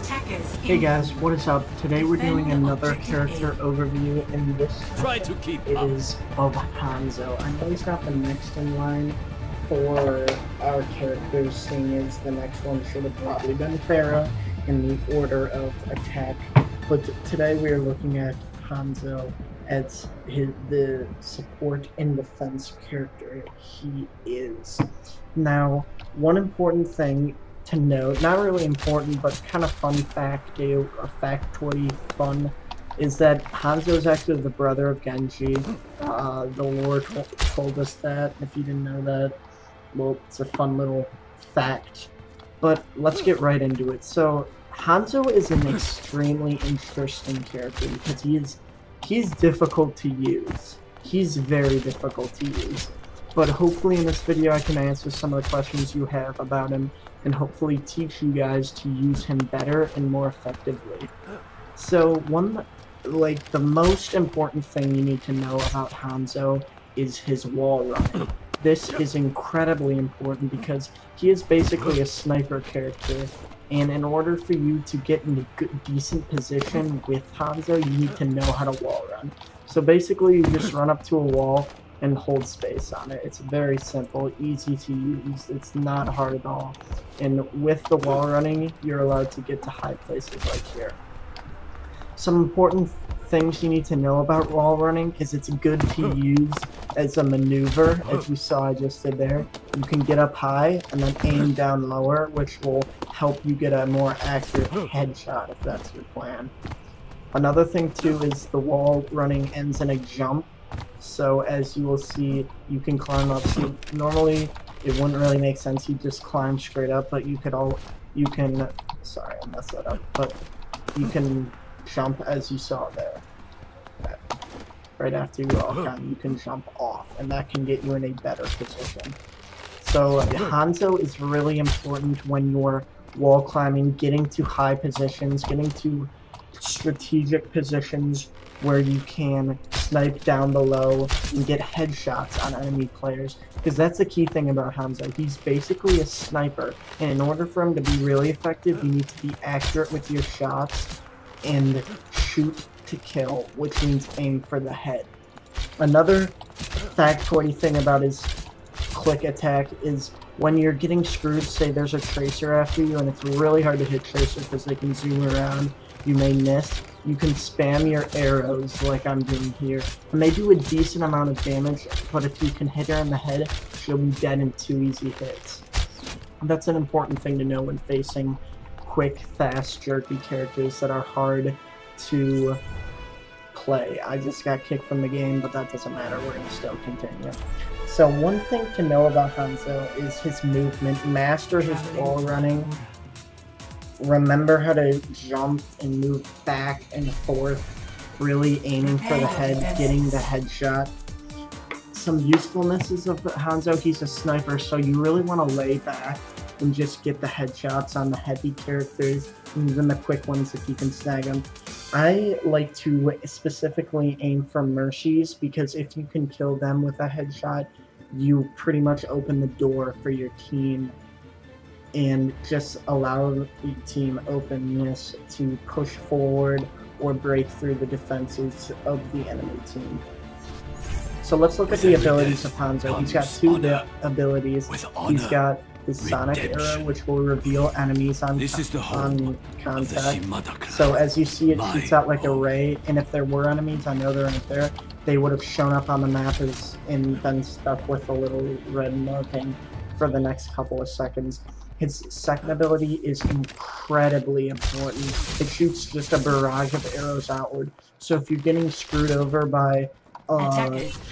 Hey guys, what is up? Today we're doing another character overview, and this Try to keep it up. is of Hanzo. I know he's not the next in line for our characters, seeing as the next one should have probably been Pharaoh in the order of attack. But today we are looking at Hanzo as the support and defense character he is. Now, one important thing to note, not really important, but kind of fun fact, or factoid fun, is that Hanzo is actually the brother of Genji. The lore told us that. If you didn't know that, well, it's a fun little fact. But let's get right into it. So, Hanzo is an extremely interesting character because he's difficult to use. He's very difficult to use. But hopefully in this video I can answer some of the questions you have about him and hopefully teach you guys to use him better and more effectively. So the most important thing you need to know about Hanzo is his wall running. This is incredibly important because he is basically a sniper character, and in order for you to get in a decent position with Hanzo, you need to know how to wall run. So basically you just run up to a wall and hold space on it. It's very simple, easy to use, it's not hard at all. And with the wall running, you're allowed to get to high places like here. Some important things you need to know about wall running is it's good to use as a maneuver, as you saw I just did there. You can get up high and then aim down lower, which will help you get a more accurate headshot if that's your plan. Another thing too is the wall running ends in a jump. So as you will see, you can climb up. So normally it wouldn't really make sense, you just climb straight up, but sorry I messed that up, but you can jump as you saw there. Right after you walk on, you can jump off, and that can get you in a better position. So Hanzo is really important when you're wall climbing, getting to high positions, getting to strategic positions where you can snipe down below and get headshots on enemy players, because that's the key thing about Hanzo. He's basically a sniper, and in order for him to be really effective, you need to be accurate with your shots and shoot to kill, which means aim for the head. Another factoid thing about his click attack is when you're getting screwed, say there's a tracer after you, and it's really hard to hit tracer because they can zoom around, you may miss. You can spam your arrows like I'm doing here, and they do a decent amount of damage, but if you can hit her in the head, she'll be dead in 2 easy hits. That's an important thing to know when facing quick, fast, jerky characters that are hard to play. I just got kicked from the game, but that doesn't matter, we're going to still continue. So one thing to know about Hanzo is his movement. Master his wall running. Remember how to jump and move back and forth, really aiming for the head, getting the headshot. Some usefulnesses of Hanzo, he's a sniper, so you really want to lay back and just get the headshots on the heavy characters, and even the quick ones if you can snag them. I like to specifically aim for Mercies, because if you can kill them with a headshot, you pretty much open the door for your team and just allow the team openness to push forward or break through the defenses of the enemy team. So let's look at the abilities of Hanzo. He's got 2 abilities. He's got his Sonic arrow, which will reveal enemies on contact. So as you see, it shoots out like a ray, and if there were enemies, I know there aren't there, they would have shown up on the map and been stuck with a little red marking for the next couple of seconds. His second ability is incredibly important. It shoots just a barrage of arrows outward. So if you're getting screwed over by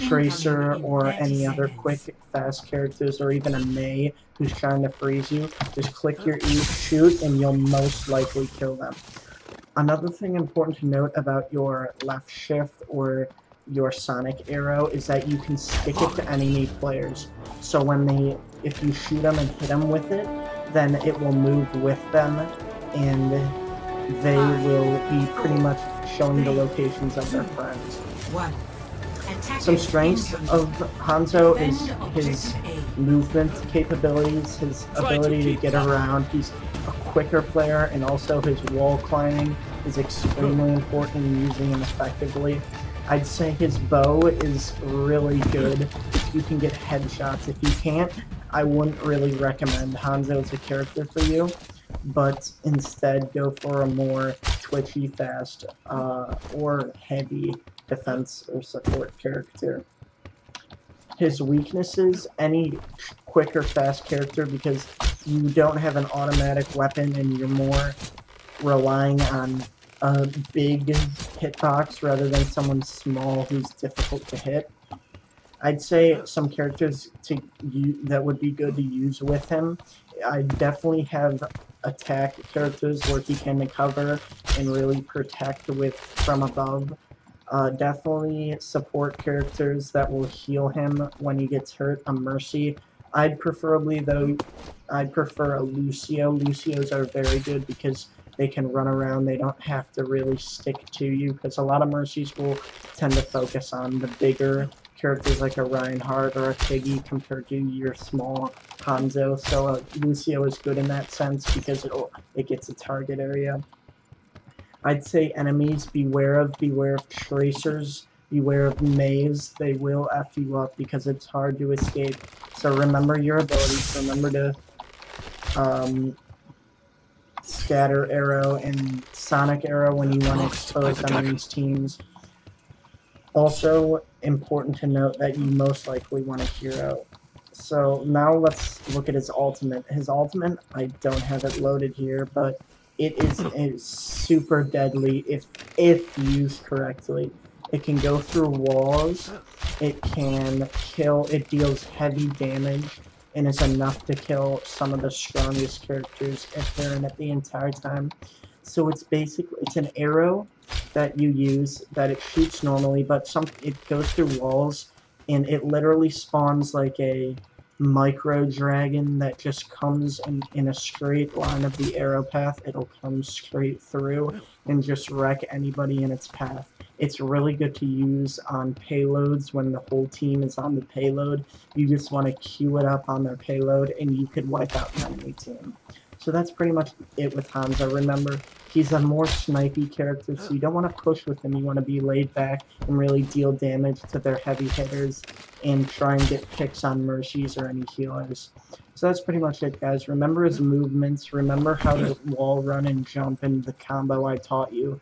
Tracer or any other quick, fast characters, or even a Mei who's trying to freeze you, just click your E, shoot, and you'll most likely kill them. Another thing important to note about your left shift or your Sonic arrow is that you can stick it to enemy players. So if you shoot them and hit them with it, then it will move with them, and they will be pretty much showing the locations of their friends. Some strengths of Hanzo is his movement capabilities, his ability to get around. He's a quicker player, and also his wall climbing is extremely important in using him effectively. I'd say his bow is really good if you can get headshots. If you can't, I wouldn't really recommend Hanzo as a character for you, but instead go for a more twitchy, fast, or heavy defense or support character. His weaknesses, any quick or fast character, because you don't have an automatic weapon and you're more relying on a big hitbox rather than someone small who's difficult to hit. I'd say some characters that would be good to use with him. I definitely have attack characters where he can cover and really protect from above. Definitely support characters that will heal him when he gets hurt. A Mercy. I'd prefer a Lucio. Lucios are very good because they can run around. They don't have to really stick to you, because a lot of Mercies will tend to focus on the bigger characters like a Reinhardt or a Piggy compared to your small Hanzo. So Lucio is good in that sense because it gets a target area. I'd say enemies, beware of tracers, beware of Maves. They will F you up because it's hard to escape. So remember your abilities. Remember to scatter arrow and sonic arrow when you want to expose enemies' teams. Also important to note that you most likely want a hero. So now let's look at his ultimate. His ultimate, I don't have it loaded here, but it is super deadly if used correctly. It can go through walls, it can kill, it deals heavy damage, and is enough to kill some of the strongest characters if they're in it the entire time. So it's an arrow that you use, that it shoots normally, but it goes through walls, and it literally spawns like a micro dragon that just comes in a straight line of the arrow path. It'll come straight through and just wreck anybody in its path. It's really good to use on payloads when the whole team is on the payload. You just want to queue it up on their payload and you could wipe out an enemy team. So that's pretty much it with Hanzo. Remember, he's a more snipey character, so you don't want to push with him. You want to be laid back and really deal damage to their heavy hitters and try and get picks on Mercies or any healers. So that's pretty much it, guys. Remember his movements. Remember how to wall run and jump and the combo I taught you.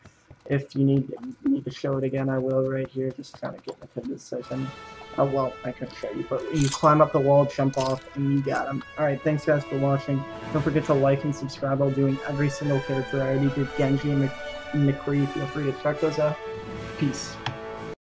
If you need to show it again, I will right here. Just kind of get into the decision. Oh, well, I could show you, but you climb up the wall, jump off, and you got him. Alright, thanks guys for watching. Don't forget to like and subscribe. I'm doing every single character. I already did Genji and McCree. Feel free to check those out. Peace.